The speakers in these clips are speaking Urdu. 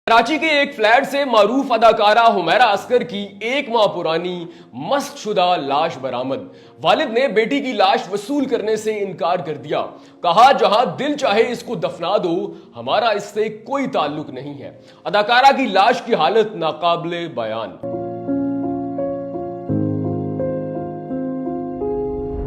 کراچی کے ایک فلیٹ سے معروف اداکارہ حمیرہ اصغر کی 1 ماہ پرانی مسخ شدہ لاش برآمد۔ والد نے بیٹی کی لاش وصول کرنے سے انکار کر دیا، کہا جہاں دل چاہے اس کو دفنا دو، ہمارا اس سے کوئی تعلق نہیں ہے۔ اداکارہ کی لاش کی حالت ناقابل بیان۔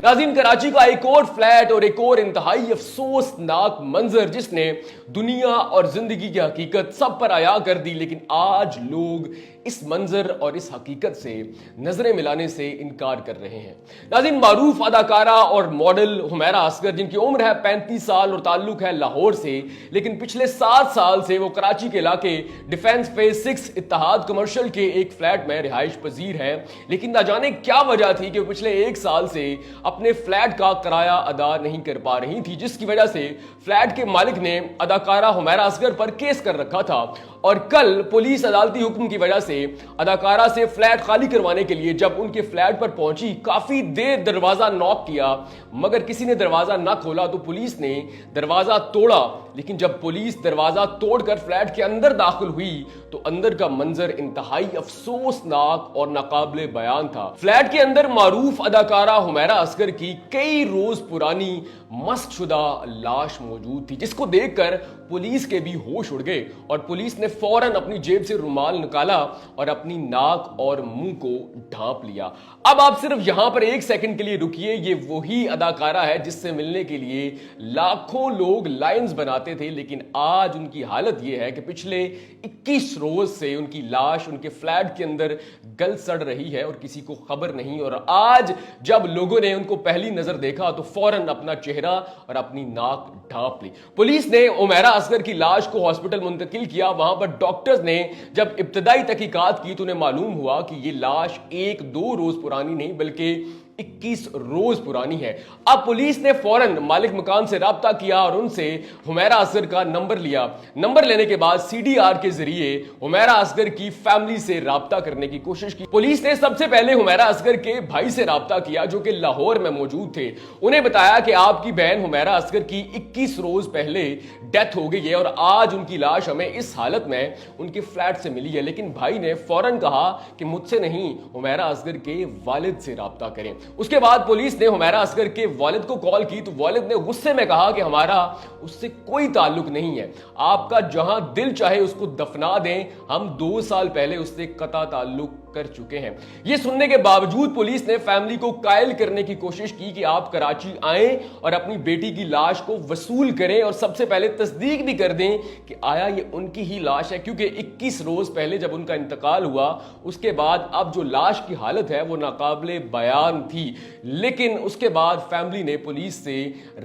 ناظرین، کراچی کا ایک اور فلیٹ اور ایک اور انتہائی افسوسناک منظر جس نے دنیا اور زندگی کی حقیقت سب پر عیاں کر دی، لیکن آج لوگ اس منظر اور اس حقیقت سے نظریں ملانے سے انکار کر رہے ہیں۔ ناظرین، معروف اداکارہ اور ماڈل حمیرہ اصغر، جن کی عمر ہے 35 سال اور تعلق ہے لاہور سے، لیکن پچھلے 7 سال سے وہ کراچی کے علاقے ڈیفنس فیز 6 اتحاد کمرشل کے ایک فلیٹ میں رہائش پذیر ہے، لیکن نہ جانے کیا وجہ تھی کہ وہ پچھلے 1 سال سے اپنے فلیٹ کا کرایہ ادا نہیں کر پا رہی تھی، جس کی وجہ سے فلیٹ کے مالک نے اداکارہ حمیرہ اصغر پر کیس کر رکھا تھا۔ اور کل پولیس عدالتی حکم کی وجہ سے اداکارہ سے فلیٹ خالی کروانے کے لیے جب ان کے فلیٹ پر پہنچی، کافی دیر دروازہ نوک کیا مگر کسی نے دروازہ نہ کھولا تو پولیس نے دروازہ توڑا، لیکن جب پولیس دروازہ توڑ کر فلیٹ کے اندر داخل ہوئی تو اندر کا منظر انتہائی افسوسناک اور ناقابل بیان تھا۔ فلیٹ کے اندر معروف اداکارہ حمیرہ اصغر کی کئی روز پرانی مسخ شدہ لاش موجود تھی، جس کو دیکھ کر پولیس کے بھی ہوش اڑ گئے اور پولیس نے فوراً اپنی جیب سے رومال نکالا اور اپنی ناک اور منہ کو ڈھانپ لیا۔ اب آپ صرف یہاں پر 1 سیکنڈ کے لیے رکیے، یہ وہی اداکارہ ہے جس سے ملنے کے لیے لاکھوں لوگ لائنز بناتے تھے، لیکن آج ان کی حالت یہ ہے کہ پچھلے 21 روز سے ان کی لاش ان کے فلیٹ کے اندر گل سڑ رہی ہے اور کسی کو خبر نہیں۔ اور آج جب لوگوں نے ان کو پہلی نظر دیکھا تو فوراً اپنا چہرہ اور اپنی ناک ڈھانپ لی۔ پولیس نے حمیرہ اصغر کی لاش کو ہاسپٹل منتقل کیا۔ وہاں پر ڈاکٹرز نے جب ابتدائی تحقیقات کی تو انہیں معلوم ہوا کہ یہ لاش 1-2 روز پرانی نہیں بلکہ 21 روز پرانی ہے۔ اب پولیس نے فوراً مالک مکان سے رابطہ کیا اور ان سے حمیرہ اصغر کا نمبر لیا۔ نمبر لینے کے بعد CDR کے ذریعے حمیرہ اصغر کی فیملی سے رابطہ کرنے کی کوشش کی۔ پولیس نے سب سے پہلے حمیرہ اصغر کے بھائی سے رابطہ کیا جو کہ لاہور میں موجود تھے۔ انہیں بتایا کہ آپ کی بہن حمیرہ اصغر کی 21 روز پہلے ڈیتھ ہو گئی ہے اور آج ان کی لاش ہمیں اس حالت میں ان کے فلیٹ سے ملی ہے، لیکن بھائی نے فوراً کہا کہ مجھ سے نہیں، حمیرہ اصغر کے والد سے رابطہ کریں۔ اس کے بعد پولیس نے حمیرہ اصغر کے والد کو کال کی تو والد نے غصے میں کہا کہ ہمارا اس سے کوئی تعلق نہیں ہے، آپ کا جہاں دل چاہے اس کو دفنا دیں، ہم 2 سال پہلے اس سے قطع تعلق کر چکے ہیں۔ یہ سننے کے باوجود پولیس نے فیملی کو قائل کرنے کی کوشش کی کہ آپ کراچی آئیں اور اپنی بیٹی کی لاش کو وصول کریں اور سب سے پہلے تصدیق بھی کر دیں کہ آیا یہ ان کی ہی لاش ہے، کیونکہ 21 روز پہلے جب ان کا انتقال ہوا اس کے بعد اب جو لاش کی حالت ہے وہ ناقابل بیان تھی، لیکن اس کے بعد فیملی نے پولیس سے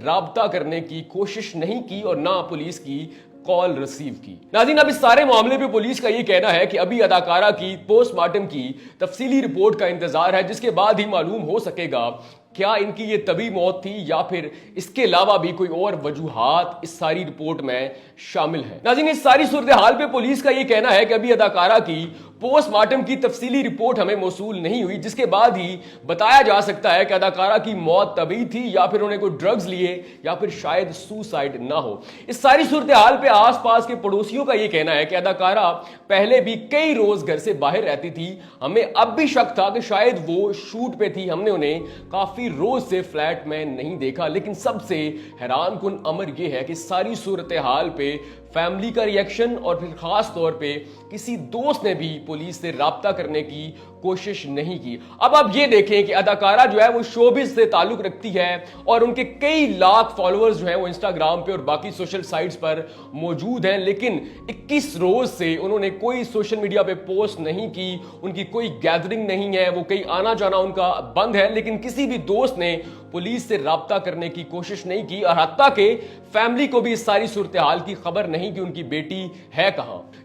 رابطہ کرنے کی کوشش نہیں کی اور نہ پولیس کی کال ریسیو کی۔ ناظرین، اب اس سارے معاملے پہ پولیس کا یہ کہنا ہے کہ ابھی اداکارہ کی پوسٹ مارٹم کی تفصیلی رپورٹ کا انتظار ہے، جس کے بعد ہی معلوم ہو سکے گا کیا ان کی یہ طبی موت تھی یا پھر اس کے علاوہ بھی کوئی اور وجوہات اس ساری رپورٹ میں شامل ہے۔ ناظرین، اس ساری صورتحال پہ پولیس کا یہ کہنا ہے کہ ابھی اداکارہ کی پوسٹ مارٹم کی تفصیلی رپورٹ ہمیں موصول نہیں ہوئی، جس کے بعد ہی بتایا جا سکتا ہے کہ اداکارہ کی موت طبی تھی یا پھر انہیں کوئی ڈرگز لیے یا پھر شاید سوسائڈ نہ ہو۔ اس ساری صورتحال پہ آس پاس کے پڑوسیوں کا یہ کہنا ہے کہ اداکارہ پہلے بھی کئی روز گھر سے باہر رہتی تھی، ہمیں اب بھی شک تھا کہ شاید وہ شوٹ پہ تھی، ہم نے انہیں کافی روز سے فلیٹ میں نہیں دیکھا۔ لیکن سب سے حیران کن امر یہ ہے کہ ساری صورتحال پہ فیملی کا ریئیکشن اور پھر خاص طور پہ کسی دوست نے بھی پولیس سے رابطہ کرنے کی کوشش نہیں کی۔ اب آپ یہ دیکھیں کہ اداکارہ جو ہے وہ شوبز سے تعلق رکھتی ہے اور ان کے کئی لاکھ فالوورز جو ہیں وہ انسٹاگرام پہ اور باقی سوشل سائٹس پر موجود ہیں، لیکن 21 روز سے انہوں نے کوئی سوشل میڈیا پہ پوسٹ نہیں کی، ان کی کوئی گیدرنگ نہیں ہے، وہ کہیں آنا جانا ان کا بند ہے، لیکن کسی بھی دوست نے پولیس سے رابطہ کرنے کی کوشش نہیں کی اور حتیٰ کہ فیملی کو بھی اس ساری صورتحال کی خبر نہیں کہ ان کی بیٹی ہے کہاں۔